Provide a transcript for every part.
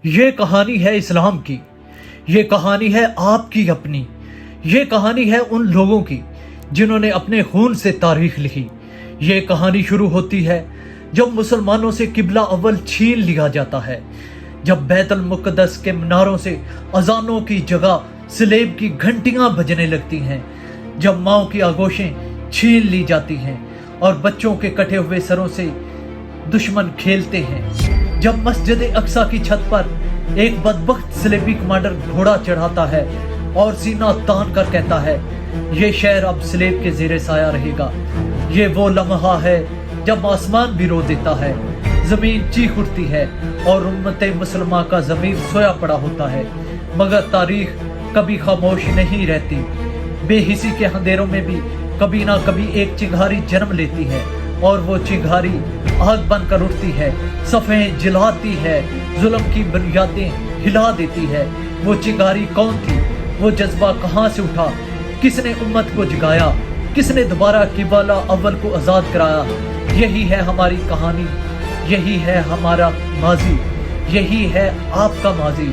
یہ کہانی ہے اسلام کی، یہ کہانی ہے آپ کی اپنی، یہ کہانی ہے ان لوگوں کی جنہوں نے اپنے خون سے تاریخ لکھی۔ یہ کہانی شروع ہوتی ہے جب مسلمانوں سے قبلہ اول چھین لیا جاتا ہے، جب بیت المقدس کے مناروں سے اذانوں کی جگہ سلیب کی گھنٹیاں بجنے لگتی ہیں، جب ماؤں کی آگوشیں چھین لی جاتی ہیں اور بچوں کے کٹے ہوئے سروں سے دشمن کھیلتے ہیں، جب مسجد اقصی کی چھت پر ایک بدبخت صلیبی کمانڈر گھوڑا چڑھاتا ہے اور سینہ تان کر کہتا ہے یہ شہر اب صلیب کے زیر سایہ رہے گا۔ یہ وہ لمحہ ہے جب آسمان بھی رو دیتا ہے، زمین چیخ اٹھتی ہے اور امت مسلمہ کا ضمیر سویا پڑا ہوتا ہے، مگر تاریخ کبھی خاموش نہیں رہتی۔ بے حسی کے اندھیروں میں بھی کبھی نہ کبھی ایک چنگاری جنم لیتی ہے، اور وہ چنگاری آگ بن کر اٹھتی ہے، صفیں جلاتی ہے، ظلم کی بنیادیں ہلا دیتی ہے۔ وہ چنگاری کون تھی؟ وہ جذبہ کہاں سے اٹھا؟ کس نے امت کو جگایا؟ کس نے دوبارہ قبلہ اول کو آزاد کرایا؟ یہی ہے ہماری کہانی، یہی ہے ہمارا ماضی، یہی ہے آپ کا ماضی،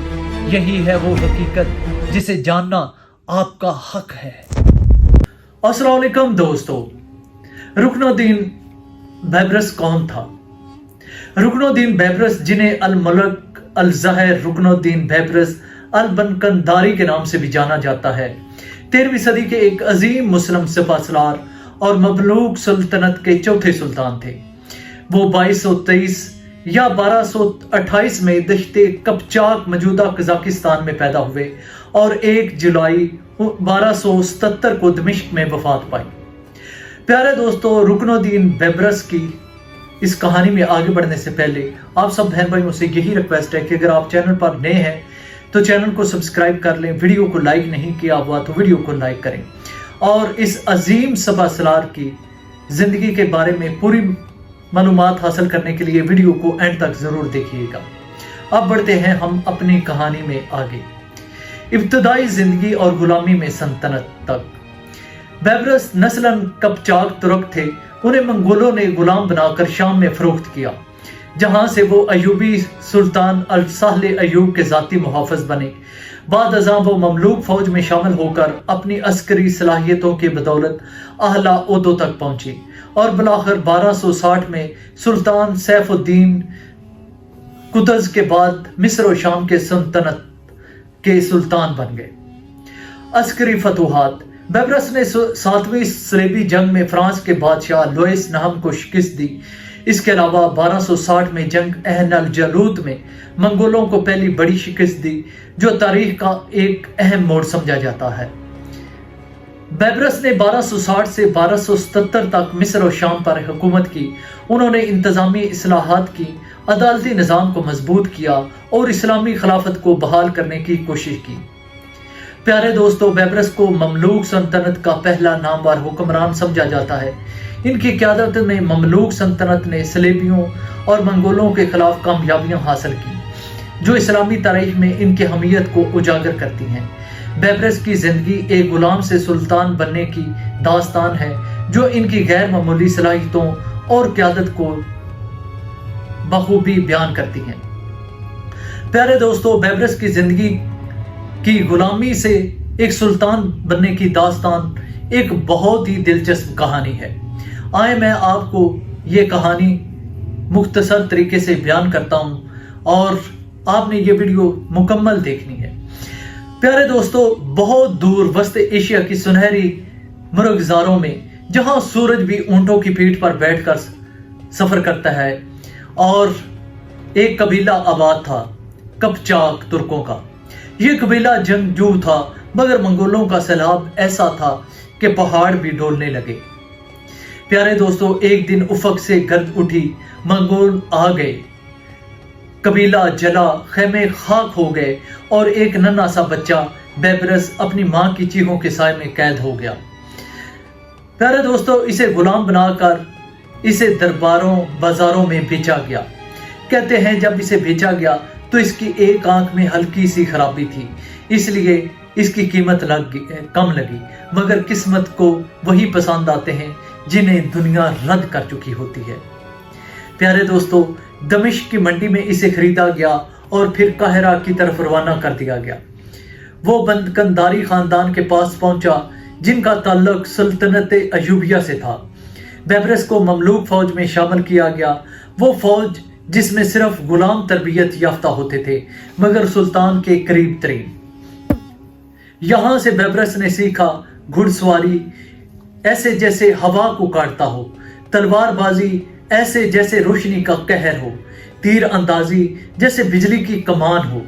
یہی ہے وہ حقیقت جسے جاننا آپ کا حق ہے۔ السلام علیکم دوستو، رکن الدین بیبرس کون تھا؟ رکن الدین بیبرس، جنہیں الملک الظاہر رکن الدین بیبرس البنکنداری کے نام سے بھی جانا جاتا ہے، 13ویں صدی کے ایک عظیم مسلم سپہ سالار اور مملوک سلطنت کے چوتھے سلطان تھے۔ وہ 2223 یا 1228 میں دشت قپچاق موجودہ قزاقستان میں پیدا ہوئے اور 1 جولائی 1277 کو دمشق میں وفات پائی۔ پیارے دوستو، رکن الدین بیبرس کی اس کہانی میں آگے بڑھنے سے پہلے آپ سب بہن بھائیوں سے یہی ریکویسٹ ہے کہ اگر آپ چینل پر نئے ہیں تو چینل کو سبسکرائب کر لیں، ویڈیو کو لائک نہیں کیا ہوا تو ویڈیو کو لائک کریں، اور اس عظیم سپہ سالار کی زندگی کے بارے میں پوری معلومات حاصل کرنے کے لیے ویڈیو کو اینڈ تک ضرور دیکھیے گا۔ اب بڑھتے ہیں ہم اپنی کہانی میں آگے۔ ابتدائی زندگی اور غلامی میں سلطنت تک۔ بیبرس نسلاً قپچاق ترک تھے۔ انہیں منگولوں نے غلام بنا کر شام میں فروخت کیا، جہاں سے وہ ایوبی سلطان السہل ایوب کے ذاتی محافظ بنے۔ بعد ازاں وہ مملوک فوج میں شامل ہو کر اپنی عسکری صلاحیتوں کی بدولت اعلیٰ عہدوں تک پہنچے، اور بالآخر 1260 میں سلطان سیف الدین قطز کے بعد مصر و شام کے سلطنت کے سلطان بن گئے۔ عسکری فتوحات۔ بیبرس نے 7ویں صلیبی جنگ میں فرانس کے بادشاہ لوئس نہم کو شکست دی۔ اس کے علاوہ 1260 میں جنگ عین الجالوت میں منگولوں کو پہلی بڑی شکست دی، جو تاریخ کا ایک اہم موڑ سمجھا جاتا ہے۔ بیبرس نے 1260 سے 1277 تک مصر و شام پر حکومت کی۔ انہوں نے انتظامی اصلاحات کی، عدالتی نظام کو مضبوط کیا اور اسلامی خلافت کو بحال کرنے کی کوشش کی۔ پیارے دوستو، بیبرس کو مملوک سلطنت کا پہلا نامور حکمران سمجھا جاتا ہے۔ ان کی قیادت میں مملوک سلطنت نے صلیبیوں اور منگولوں کے خلاف کامیابیاں حاصل کی، جو اسلامی تاریخ میں ان کی حمیت کو اجاگر کرتی ہیں۔ بیبرس کی زندگی ایک غلام سے سلطان بننے کی داستان ہے، جو ان کی غیر معمولی صلاحیتوں اور قیادت کو بخوبی بیان کرتی ہیں۔ پیارے دوستو، بیبرس کی زندگی کی غلامی سے ایک سلطان بننے کی داستان ایک بہت ہی دلچسپ کہانی ہے۔ آئے میں آپ کو یہ کہانی مختصر طریقے سے بیان کرتا ہوں، اور آپ نے یہ ویڈیو مکمل دیکھنی ہے۔ پیارے دوستو، بہت دور وسط ایشیا کی سنہری مرغزاروں میں، جہاں سورج بھی اونٹوں کی پیٹھ پر بیٹھ کر سفر کرتا ہے، اور ایک قبیلہ آباد تھا قپچاق ترکوں کا۔ یہ قبیلہ جنگجو تھا، مگر منگولوں کا سیلاب ایسا تھا کہ پہاڑ بھی ڈولنے لگے۔ پیارے دوستو، ایک دن افق سے گرد اٹھی، منگول آ گئے، قبیلہ جلا، خیمے خاک ہو گئے، اور ایک ننھا سا بچہ بیبرس اپنی ماں کی چیخوں کے سائے میں قید ہو گیا۔ پیارے دوستو، اسے غلام بنا کر اسے درباروں بازاروں میں بیچا گیا۔ کہتے ہیں جب اسے بیچا گیا تو اس کی ایک آنکھ میں ہلکی سی خرابی تھی، اس لیے اس کی قیمت کم لگی، مگر قسمت کو وہی پسند آتے ہیں جنہیں دنیا رد کر چکی ہوتی ہے۔ پیارے دوستو، دمشق کی منڈی میں اسے خریدا گیا اور پھر قاہرہ کی طرف روانہ کر دیا گیا۔ وہ بندکنداری خاندان کے پاس پہنچا جن کا تعلق سلطنت ایوبیہ سے تھا۔ بیبرس کو مملوک فوج میں شامل کیا گیا، وہ فوج جس میں صرف غلام تربیت یافتہ ہوتے تھے مگر سلطان کے قریب ترین۔ یہاں سے بیبرس نے سیکھا گھڑ سواری ایسے جیسے ہوا کو کاٹتا ہو، تلوار بازی ایسے جیسے روشنی کا قہر ہو، تیر اندازی جیسے بجلی کی کمان ہو۔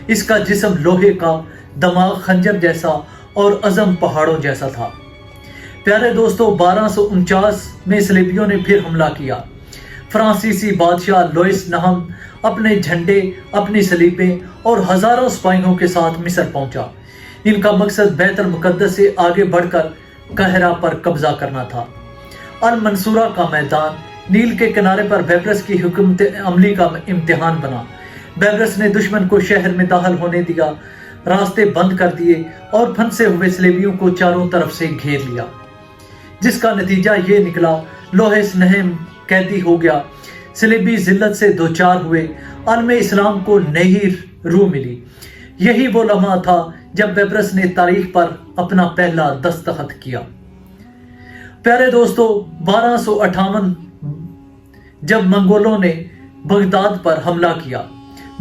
اس کا جسم لوہے کا، دماغ خنجر جیسا اور عزم پہاڑوں جیسا تھا۔ پیارے دوستو، 1249 میں صلیبیوں نے پھر حملہ کیا۔ فرانسیسی بادشاہ لوئس نہم اپنے جھنڈے، اپنی صلیبیں اور ہزاروں سپاہیوں کے ساتھ مصر پہنچا۔ ان کا مقصد بیت المقدس سے آگے بڑھ کر قاہرہ پر قبضہ کرنا تھا۔ المنصورہ کا میدان نیل کے کنارے پر بیبرس کی حکمت عملی کا امتحان بنا۔ بیبرس نے دشمن کو شہر میں داخل ہونے دیا، راستے بند کر دیے اور پھنسے ہوئے صلیبیوں کو چاروں طرف سے گھیر لیا، جس کا نتیجہ یہ نکلا لوئس نہم قیدی ہو گیا، صلیبی ذلت سے دوچار ہوئے، عالم اسلام کو نئی روح ملی۔ یہی وہ لمحہ تھا جب بیبرس نے تاریخ پر اپنا پہلا دستخط کیا۔ پیارے دوستو، 1258 جب منگولوں نے بغداد پر حملہ کیا،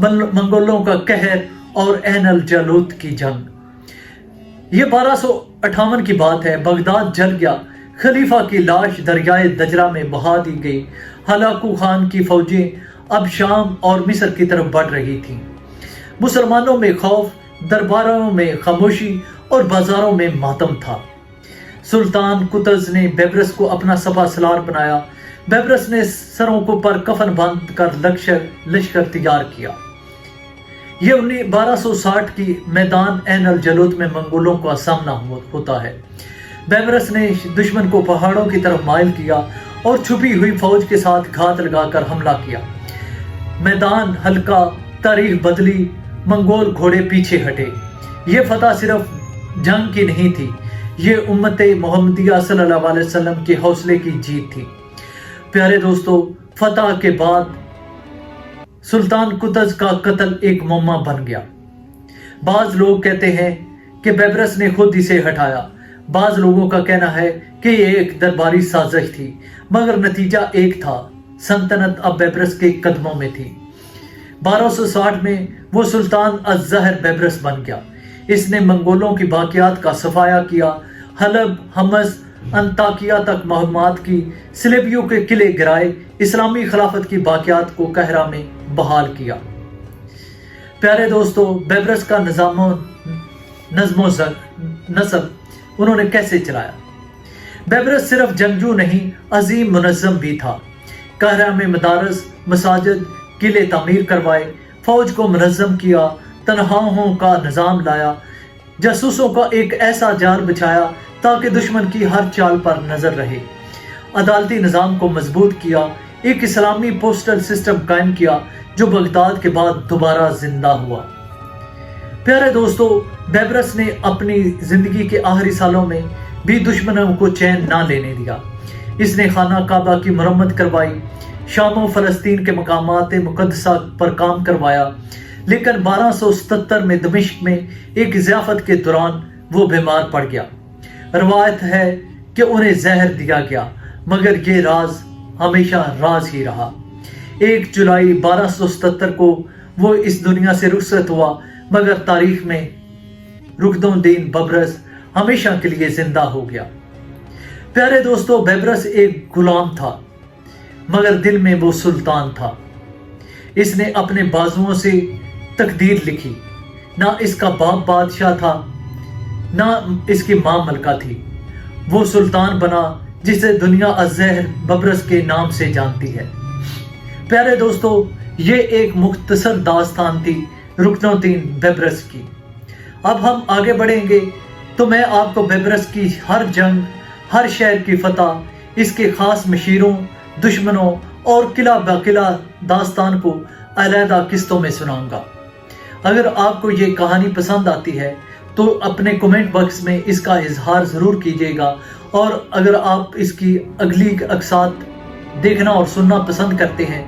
منگولوں کا قہر اور عین الجالوت کی جنگ، یہ 1258 کی بات ہے۔ بغداد جل گیا، خلیفہ کی لاش دریائے دجلہ میں بہا دی گئی۔ ہلاکو خان کی فوجیں اب شام اور مصر کی طرف بڑھ رہی تھیں۔ مسلمانوں میں خوف، درباروں میں خاموشی اور بازاروں میں ماتم تھا۔ سلطان قطز نے بیبرس کو اپنا سپہ سالار بنایا۔ بیبرس نے سروں کو پر کفن باندھ کر لشکر تیار کیا۔ یہ 1260 کی میدان عین الجالوت میں منگولوں کا سامنا ہوتا ہے۔ بیبرس نے دشمن کو پہاڑوں کی طرف مائل کیا اور چھپی ہوئی فوج کے ساتھ گھات لگا کر حملہ کیا۔ میدان ہلکا، تاریخ بدلی، منگول گھوڑے پیچھے ہٹے۔ یہ فتح صرف جنگ کی نہیں تھی، یہ امت محمدیہ صلی اللہ علیہ وسلم کے حوصلے کی جیت تھی۔ پیارے دوستو، فتح کے بعد سلطان قطز کا قتل ایک معمہ بن گیا۔ بعض لوگ کہتے ہیں کہ بیبرس نے خود اسے ہٹایا، بعض لوگوں کا کہنا ہے کہ یہ ایک درباری سازش تھی، مگر نتیجہ ایک تھا، سلطنت اب بیبرس کے قدموں میں تھی۔ 1260 میں وہ سلطان الظاہر بیبرس بن گیا۔ اس نے منگولوں کی باقیات کا صفایا کیا، حلب، حمص، انطاکیہ تک مہمات کی، صلیبیوں کے قلعے گرائے، اسلامی خلافت کی باقیات کو قاہرہ میں بحال کیا۔ پیارے دوستو، بیبرس کا نظم و نسب انہوں نے کیسے چلایا؟ بیبرس صرف جنگجو نہیں، عظیم منظم بھی تھا۔ قاہرہ میں مدارس، مساجد، قلعے تعمیر کروائے، فوج کو منظم کیا، تنخواہوں کا نظام لایا، جاسوسوں کا ایک ایسا جال بچھایا تاکہ دشمن کی ہر چال پر نظر رہے، عدالتی نظام کو مضبوط کیا، ایک اسلامی پوسٹل سسٹم قائم کیا جو بغداد کے بعد دوبارہ زندہ ہوا۔ پیارے دوستو، بیبرس نے اپنی زندگی کے آخری سالوں میں بھی دشمنوں کو چین نہ لینے دیا۔ اس نے خانہ کعبہ کی مرمت کروائی، شام و فلسطین کے مقامات مقدسہ پر کام کروایا، لیکن 1277 میں دمشق میں ایک ضیافت کے دوران وہ بیمار پڑ گیا۔ روایت ہے کہ انہیں زہر دیا گیا، مگر یہ راز ہمیشہ راز ہی رہا۔ 1 جولائی 1277 کو وہ اس دنیا سے رخصت ہوا، مگر تاریخ میں رکن الدین بیبرس ہمیشہ کے لیے زندہ ہو گیا۔ پیارے دوستو، بیبرس ایک غلام تھا، مگر دل میں وہ سلطان تھا۔ اس نے اپنے بازوؤں سے تقدیر لکھی۔ نہ اس کا باپ بادشاہ تھا، نہ اس کی ماں ملکہ تھی۔ وہ سلطان بنا جسے دنیا الظاہر بیبرس کے نام سے جانتی ہے۔ پیارے دوستو، یہ ایک مختصر داستان تھی رکن الدین بیبرس کی۔ اب ہم آگے بڑھیں گے تو میں آپ کو بیبرس کی ہر جنگ، ہر شہر کی فتح، اس کے خاص مشیروں، دشمنوں اور قلعہ بقلعہ داستان کو علیحدہ قسطوں میں سناؤں گا۔ اگر آپ کو یہ کہانی پسند آتی ہے تو اپنے کمنٹ باکس میں اس کا اظہار ضرور کیجیے گا، اور اگر آپ اس کی اگلی اقساط دیکھنا اور سننا پسند کرتے ہیں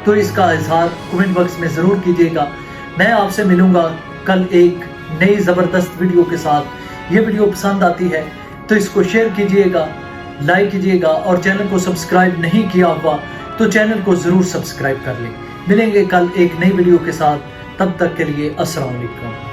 تو اس کا اظہار کمنٹ باکس میں ضرور کیجیے گا۔ میں آپ سے ملوں گا کل ایک نئی زبردست ویڈیو کے ساتھ۔ یہ ویڈیو پسند آتی ہے تو اس کو شیئر کیجیے گا، لائک کیجیے گا، اور چینل کو سبسکرائب نہیں کیا ہوا تو چینل کو ضرور سبسکرائب کر لیں۔ ملیں گے کل ایک نئی ویڈیو کے ساتھ، تب تک کے لیے السلام علیکم۔